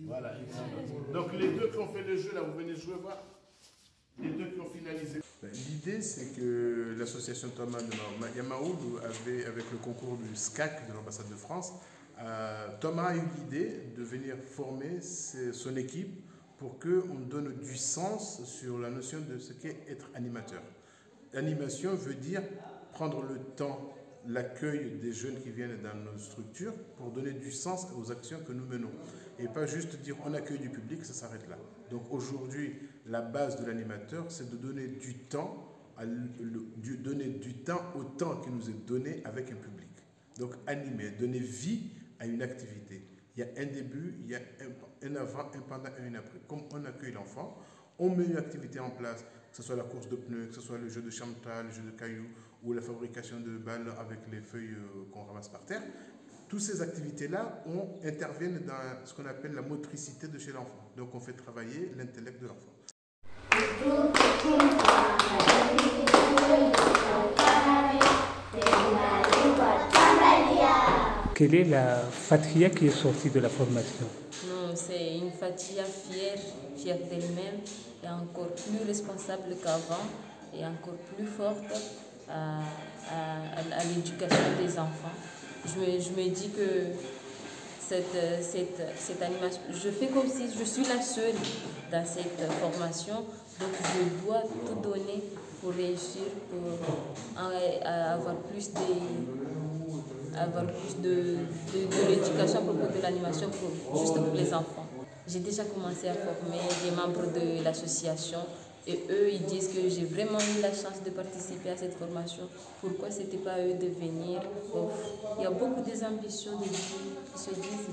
Voilà. Donc les deux qui ont fait le jeu, là, vous venez jouer, voir. Les deux qui ont finalisé. L'idée, c'est que l'association Thomas de Yamaoud, avec le concours du SCAC de l'ambassade de France, Thomas a eu l'idée de venir former son équipe pour qu'on donne du sens sur la notion de ce qu'est être animateur. L'animation veut dire prendre le temps, l'accueil des jeunes qui viennent dans nos structures pour donner du sens aux actions que nous menons. Et pas juste dire on accueille du public, ça s'arrête là. Donc aujourd'hui, la base de l'animateur, c'est de donner du temps, au temps qui nous est donné avec un public. Donc animer, donner vie à une activité. Il y a un début, il y a un avant, un pendant et un après. Comme on accueille l'enfant, on met une activité en place, que ce soit la course de pneus, que ce soit le jeu de chamtal, le jeu de cailloux ou la fabrication de balles avec les feuilles qu'on ramasse par terre. Toutes ces activités-là interviennent dans ce qu'on appelle la motricité de chez l'enfant. Donc on fait travailler l'intellect de l'enfant. Quelle est la Fatia qui est sortie de la formation? C'est une Fatia fière d'elle-même et encore plus responsable qu'avant et encore plus forte à l'éducation des enfants. Je me dis que cette animation, je fais comme si je suis la seule dans cette formation, donc je dois tout donner pour réussir, pour avoir plus de l'éducation à propos de l'animation juste pour les enfants. J'ai déjà commencé à former des membres de l'association et eux, ils disent que j'ai vraiment eu la chance de participer à cette formation. Pourquoi ce n'était pas eux de venir? Il y a beaucoup d'ambitions de vie qui se disent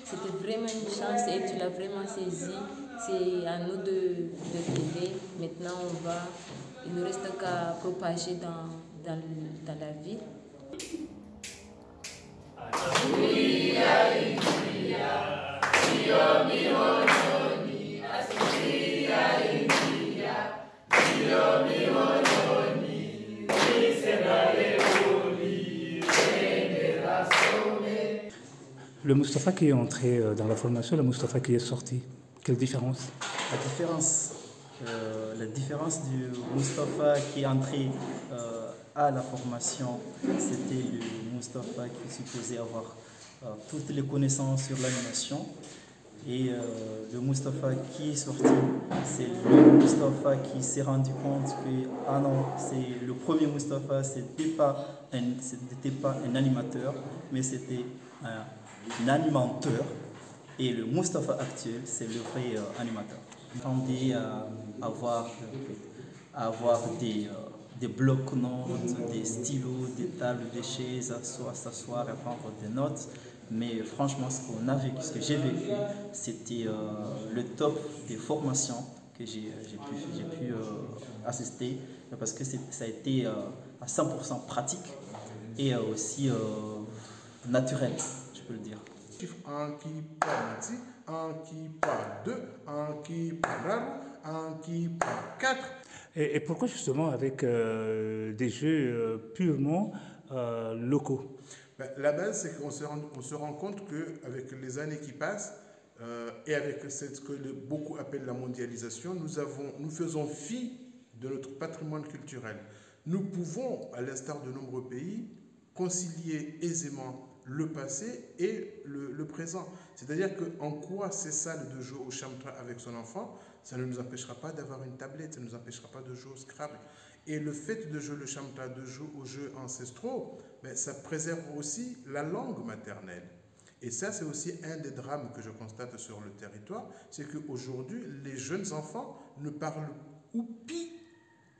c'était vraiment une chance et tu l'as vraiment saisi. C'est à nous de t'aider. Maintenant, il ne reste qu'à propager dans la ville. Le Moustapha qui est entré dans la formation, le Moustapha qui est sorti, quelle différence? La différence du Moustapha qui est entré à la formation, c'était le Moustapha qui supposait avoir toutes les connaissances sur l'animation. Et le Moustapha qui est sorti, c'est le Moustapha qui s'est rendu compte que ah non, c'est le premier Moustapha, c'était pas un animateur, mais c'était un animateur. Et le Moustapha actuel, c'est le vrai animateur. J'attendais à avoir des blocs-notes, des stylos, des tables, des chaises, s'asseoir et prendre des notes. Mais franchement, ce que j'ai vécu, c'était le top des formations que j'ai pu assister, parce que ça a été à 100% pratique et aussi naturel, je peux le dire. Un qui parle ici, un qui parle 2, un qui parle, un qui parle 4. Et pourquoi justement avec des jeux purement locaux? La base, c'est qu'on se rend compte qu'avec les années qui passent et avec ce que beaucoup appellent la mondialisation, nous faisons fi de notre patrimoine culturel. Nous pouvons, à l'instar de nombreux pays, concilier aisément le passé et le présent. C'est-à-dire qu'en quoi c'est sale de jouer au chamtra avec son enfant, ça ne nous empêchera pas d'avoir une tablette, ça ne nous empêchera pas de jouer au Scrabble. Et le fait de jouer le chamtra, de jouer aux jeux ancestraux, ça préserve aussi la langue maternelle. Et ça, c'est aussi un des drames que je constate sur le territoire, c'est qu'aujourd'hui, les jeunes enfants ne parlent ou pi,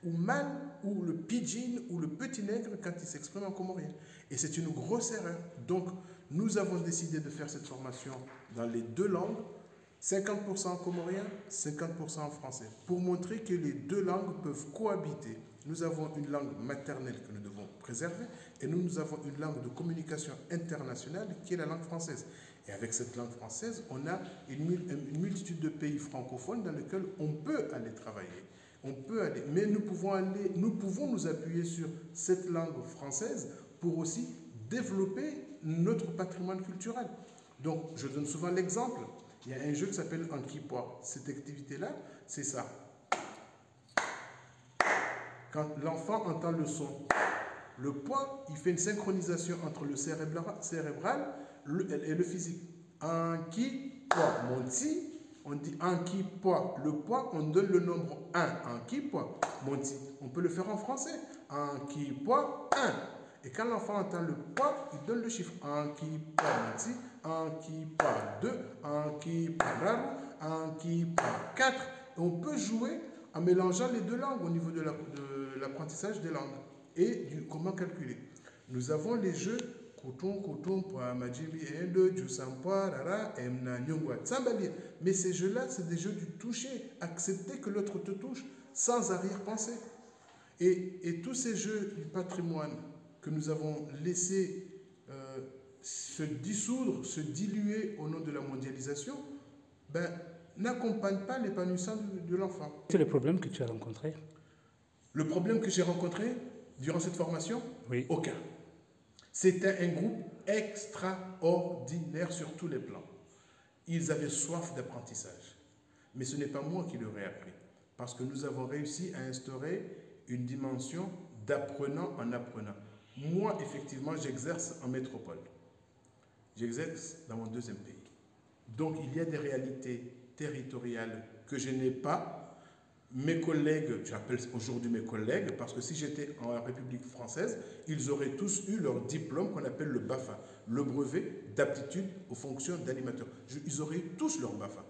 ou mal, ou le pidgin, ou le petit nègre quand ils s'expriment en comorien. Et c'est une grosse erreur. Donc, nous avons décidé de faire cette formation dans les deux langues, 50% en comorien, 50% en français, pour montrer que les deux langues peuvent cohabiter. Nous avons une langue maternelle que nous devons préserver et nous avons une langue de communication internationale qui est la langue française. Et avec cette langue française, on a une multitude de pays francophones dans lesquels on peut aller travailler. On peut aller, mais nous pouvons nous appuyer sur cette langue française pour aussi développer notre patrimoine culturel. Donc, je donne souvent l'exemple. Il y a un jeu qui s'appelle Anki Poids. Cette activité-là, c'est ça. Quand l'enfant entend le son, le poids, il fait une synchronisation entre le cérébral et le physique. Anki Poids. Monti, on dit Anki Poids. Le poids, on donne le nombre 1. Anki Poids. Monti. On peut le faire en français. Anki Poids 1. Et quand l'enfant entend le poids, il donne le chiffre. Anki Poids Monti. Anki Poids 2. Anki Poids Anki Poids 4. Et on peut jouer en mélangeant les deux langues au niveau de l'apprentissage des langues et du comment calculer. Nous avons les jeux mais ces jeux-là, c'est des jeux du toucher. Accepter que l'autre te touche sans arrière-pensée. Et tous ces jeux du patrimoine que nous avons laissés se dissoudre, se diluer au nom de la mondialisation, n'accompagnent pas l'épanouissement de l'enfant. C'est le problème que tu as rencontré? Le problème que j'ai rencontré durant cette formation? Oui. Aucun. C'était un groupe extraordinaire sur tous les plans. Ils avaient soif d'apprentissage. Mais ce n'est pas moi qui leur ai appris. Parce que nous avons réussi à instaurer une dimension d'apprenant en apprenant. Moi, effectivement, j'exerce en métropole. J'exerce dans mon deuxième pays. Donc, il y a des réalités territoriales que je n'ai pas. Mes collègues, j'appelle aujourd'hui mes collègues, parce que si j'étais en République française, ils auraient tous eu leur diplôme qu'on appelle le BAFA, le brevet d'aptitude aux fonctions d'animateur. Ils auraient tous leur BAFA.